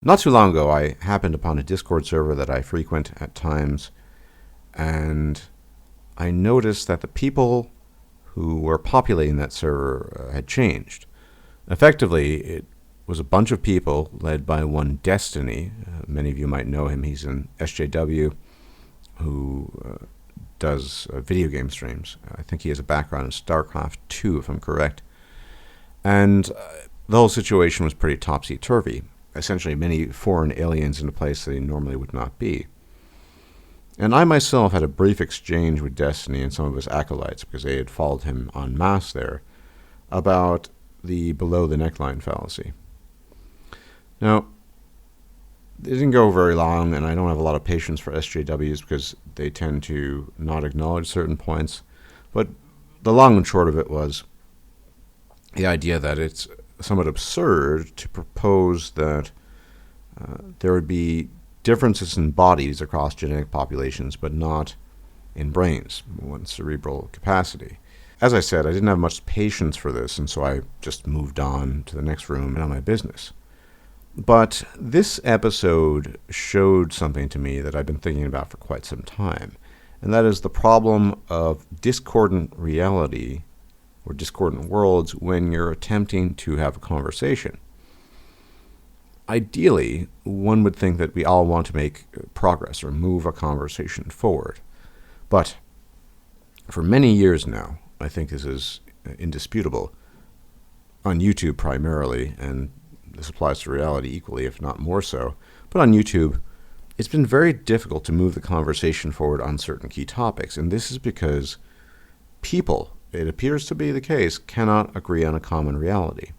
Not too long ago, I happened upon a Discord server that I frequent at times, and I noticed that the people who were populating that server had changed. Effectively, it was a bunch of people led by one Destiny. Many of you might know him. He's an SJW who does video game streams. I think he has a background in StarCraft 2, if I'm correct. And the whole situation was pretty topsy-turvy. Essentially, many foreign aliens in a place they normally would not be. And I myself had a brief exchange with Destiny and some of his acolytes, because they had followed him en masse there, about the below-the-neckline fallacy. Now, it didn't go very long, and I don't have a lot of patience for SJWs because they tend to not acknowledge certain points. But the long and short of it was the idea that it's somewhat absurd to propose that there would be differences in bodies across genetic populations, but not in brains, one's cerebral capacity. As I said, I didn't have much patience for this, and so I just moved on to the next room and on my business. But this episode showed something to me that I've been thinking about for quite some time, and that is the problem of discordant reality or discordant worlds when you're attempting to have a conversation. Ideally, one would think that we all want to make progress or move a conversation forward. But for many years now, I think this is indisputable, on YouTube primarily, and this applies to reality equally, if not more so, but on YouTube, it's been very difficult to move the conversation forward on certain key topics, and this is because people, it appears to be the case, cannot agree on a common reality.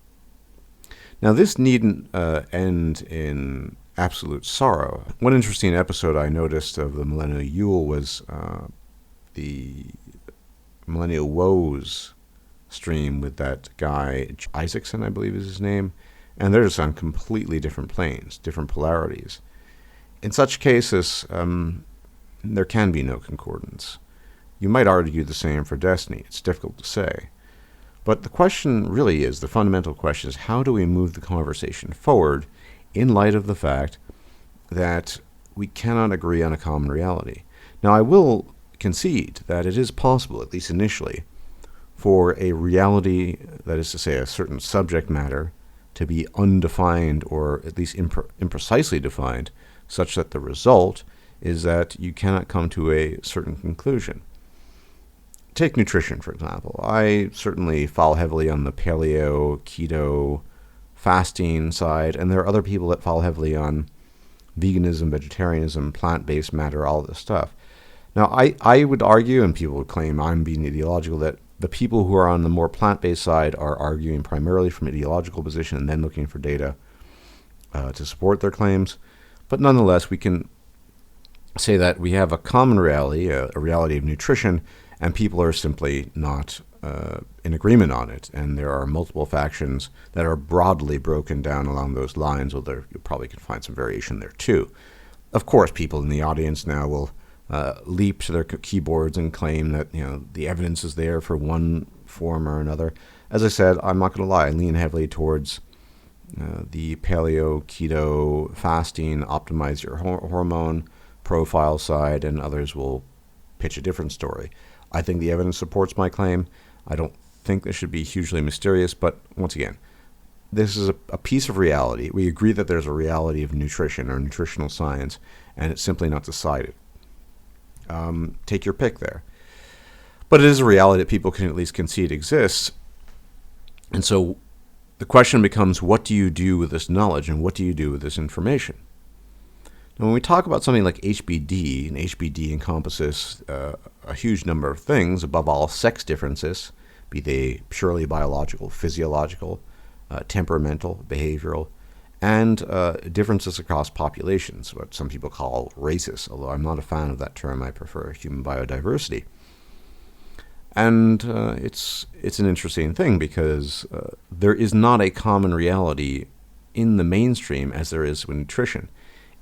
Now, this needn't end in absolute sorrow. One interesting episode I noticed of the Millennial Yule was the Millennial Woes stream with that guy, Isaacson, I believe is his name, and they're just on completely different planes, different polarities. In such cases, there can be no concordance. You might argue the same for Destiny. It's difficult to say. But the question really is, the fundamental question is, how do we move the conversation forward in light of the fact that we cannot agree on a common reality? Now, I will concede that it is possible, at least initially, for a reality, that is to say, a certain subject matter, to be undefined or at least imprecisely defined, such that the result is that you cannot come to a certain conclusion. Take nutrition, for example. I certainly fall heavily on the paleo, keto, fasting side, and there are other people that fall heavily on veganism, vegetarianism, plant-based matter, all this stuff. Now, I would argue, and people would claim I'm being ideological, that the people who are on the more plant-based side are arguing primarily from ideological position and then looking for data to support their claims. But nonetheless, we can say that we have a common reality, a reality of nutrition, and people are simply not in agreement on it. And there are multiple factions that are broadly broken down along those lines, although you probably can find some variation there too. Of course, people in the audience now will leap to their keyboards and claim that the evidence is there for one form or another. As I said, I'm not going to lie, I lean heavily towards the paleo, keto, fasting, optimize your hormone profile side, and others will pitch a different story. I think the evidence supports my claim. I don't think this should be hugely mysterious, but once again, this is a piece of reality. We agree that there's a reality of nutrition or nutritional science, and it's simply not decided. Take your pick there. But it is a reality that people can at least concede exists. And so the question becomes, what do you do with this knowledge, and what do you do with this information? Now, when we talk about something like HBD, and HBD encompasses a huge number of things, above all sex differences, be they purely biological, physiological, temperamental, behavioral, and differences across populations, what some people call races, although I'm not a fan of that term. I prefer human biodiversity. And it's an interesting thing because there is not a common reality in the mainstream as there is with nutrition.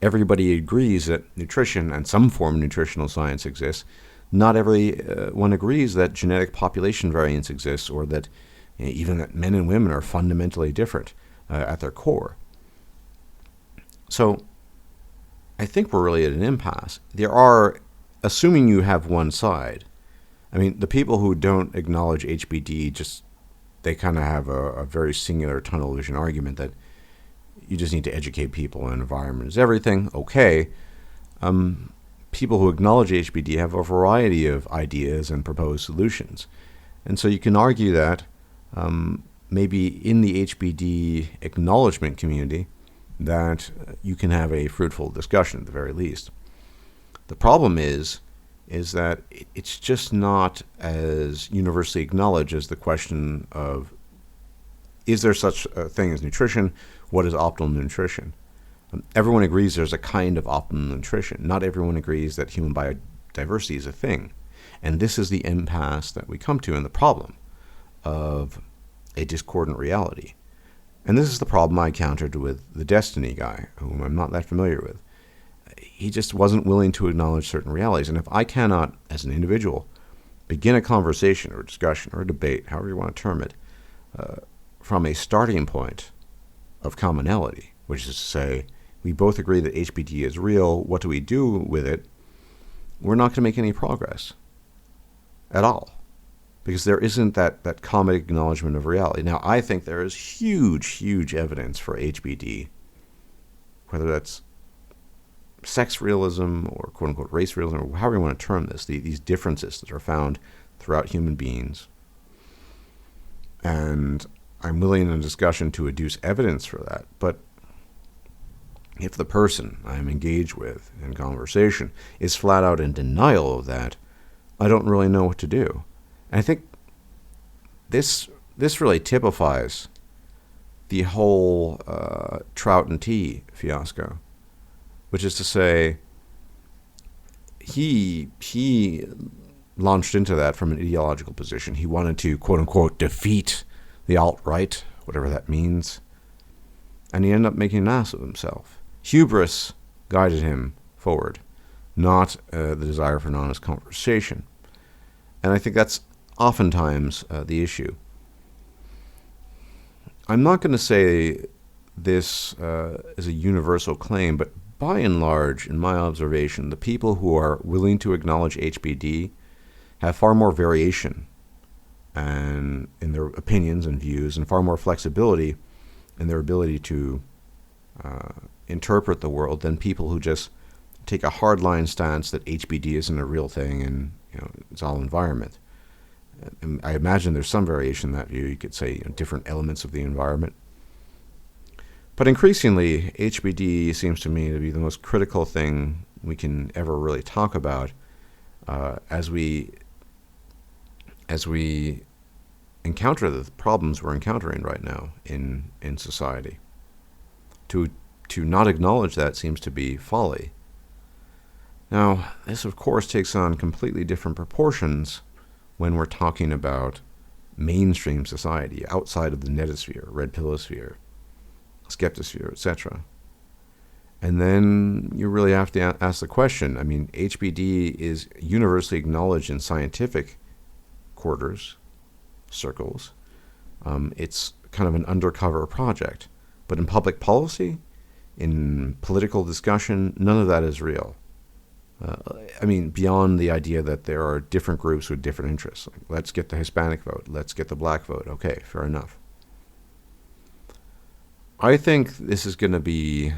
Everybody agrees that nutrition and some form of nutritional science exists. Not everyone agrees that genetic population variance exists, or that even that men and women are fundamentally different at their core. So I think we're really at an impasse. There are, assuming you have one side, I mean, the people who don't acknowledge HBD they kind of have a very singular tunnel vision argument that you just need to educate people and environment is everything. Okay. People who acknowledge HBD have a variety of ideas and proposed solutions. And so you can argue that maybe in the HBD acknowledgement community that you can have a fruitful discussion at the very least. The problem is that it's just not as universally acknowledged as the question of, is there such a thing as nutrition? What is optimal nutrition? Everyone agrees there's a kind of optimal nutrition. Not everyone agrees that human biodiversity is a thing. And this is the impasse that we come to in the problem of a discordant reality. And this is the problem I encountered with the Destiny guy, whom I'm not that familiar with. He just wasn't willing to acknowledge certain realities. And if I cannot, as an individual, begin a conversation or discussion or a debate, however you want to term it, from a starting point of commonality, which is to say, we both agree that HBD is real, what do we do with it? We're not going to make any progress at all, because there isn't that common acknowledgement of reality. Now, I think there is huge evidence for HBD, whether that's sex realism or quote-unquote race realism, or however you want to term this, these differences that are found throughout human beings. And I'm willing in a discussion to adduce evidence for that. But if the person I'm engaged with in conversation is flat out in denial of that, I don't really know what to do. And I think this really typifies the whole trout and tea fiasco, which is to say, he launched into that from an ideological position. He wanted to, quote-unquote, defeat the alt-right, whatever that means. And he ended up making an ass of himself. Hubris guided him forward, not the desire for an honest conversation. And I think that's oftentimes the issue. I'm not going to say this is a universal claim, but by and large, in my observation, the people who are willing to acknowledge HBD have far more variation and in their opinions and views, and far more flexibility in their ability to interpret the world than people who just take a hardline stance that HBD isn't a real thing and it's all environment. And I imagine there's some variation in that view. You could say different elements of the environment. But increasingly, HBD seems to me to be the most critical thing we can ever really talk about as we encounter the problems we're encountering right now in society. To not acknowledge that seems to be folly. Now, this of course takes on completely different proportions when we're talking about mainstream society, outside of the netosphere, red pillosphere, skeptosphere, etc. And then you really have to ask the question, I mean, HBD is universally acknowledged in scientific quarters, circles. It's kind of an undercover project. But in public policy, in political discussion, none of that is real. I mean, beyond the idea that there are different groups with different interests. Like, let's get the Hispanic vote. Let's get the black vote. Okay, fair enough. I think this is going to be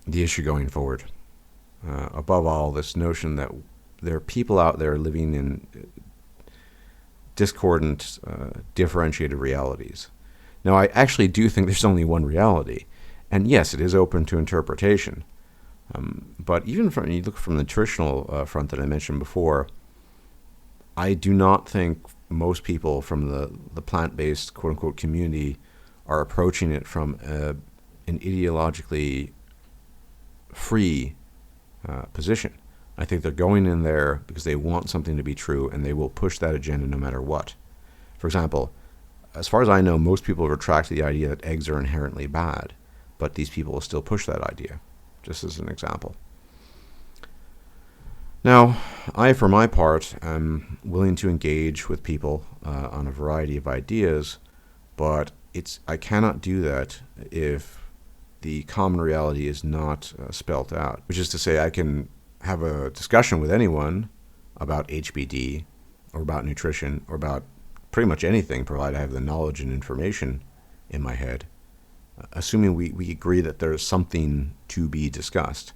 the issue going forward. Above all, this notion that there are people out there living in discordant, differentiated realities. Now, I actually do think there's only one reality. And yes, it is open to interpretation. But even when you look from the nutritional front that I mentioned before, I do not think most people from the plant-based quote-unquote community are approaching it from an ideologically free position. I think they're going in there because they want something to be true, and they will push that agenda no matter what. For example, as far as I know, most people have retracted the idea that eggs are inherently bad, but these people will still push that idea, just as an example. Now, I, for my part, am willing to engage with people on a variety of ideas, but I cannot do that if the common reality is not spelt out, which is to say I can have a discussion with anyone about HBD or about nutrition or about pretty much anything, provided I have the knowledge and information in my head, assuming we agree that there's something to be discussed.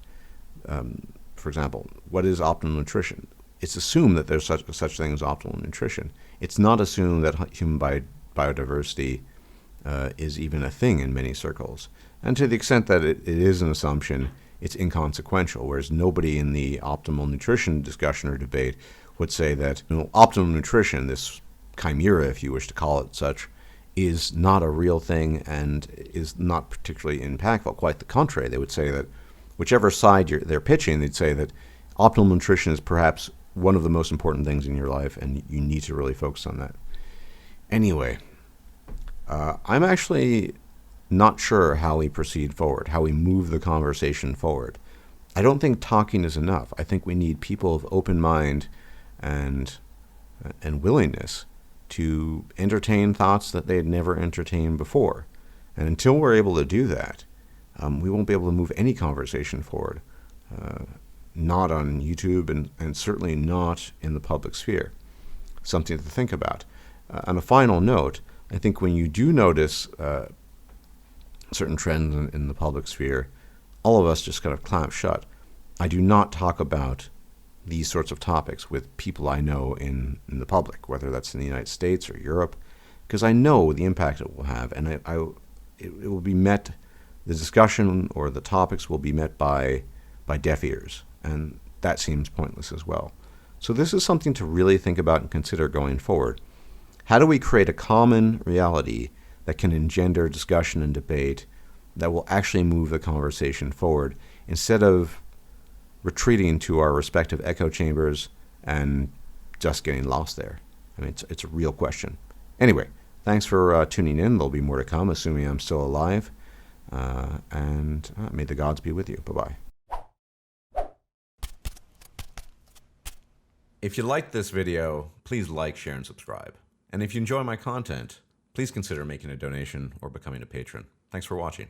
For example, what is optimal nutrition? It's assumed that there's such thing as optimal nutrition. It's not assumed that human biodiversity is even a thing in many circles. And to the extent that it is an assumption, it's inconsequential, whereas nobody in the optimal nutrition discussion or debate would say that optimal nutrition, this chimera, if you wish to call it such, is not a real thing and is not particularly impactful. Quite the contrary. They would say that whichever side they're pitching, they'd say that optimal nutrition is perhaps one of the most important things in your life, and you need to really focus on that. Anyway, I'm actually not sure how we proceed forward, how we move the conversation forward. I don't think talking is enough. I think we need people of open mind and willingness to entertain thoughts that they had never entertained before. And until we're able to do that, we won't be able to move any conversation forward, not on YouTube and certainly not in the public sphere. Something to think about. On a final note, I think when you do notice certain trends in the public sphere, all of us just kind of clamp shut. I do not talk about these sorts of topics with people I know in the public, whether that's in the United States or Europe, because I know the impact it will have, and it will be met, the discussion or the topics will be met by deaf ears, and that seems pointless as well. So this is something to really think about and consider going forward. How do we create a common reality that can engender discussion and debate that will actually move the conversation forward, instead of retreating to our respective echo chambers and just getting lost there? I mean, it's a real question. Anyway, thanks for tuning in. There'll be more to come, assuming I'm still alive. And may the gods be with you. Bye-bye. If you liked this video, please like, share, and subscribe. And if you enjoy my content, please consider making a donation or becoming a patron. Thanks for watching.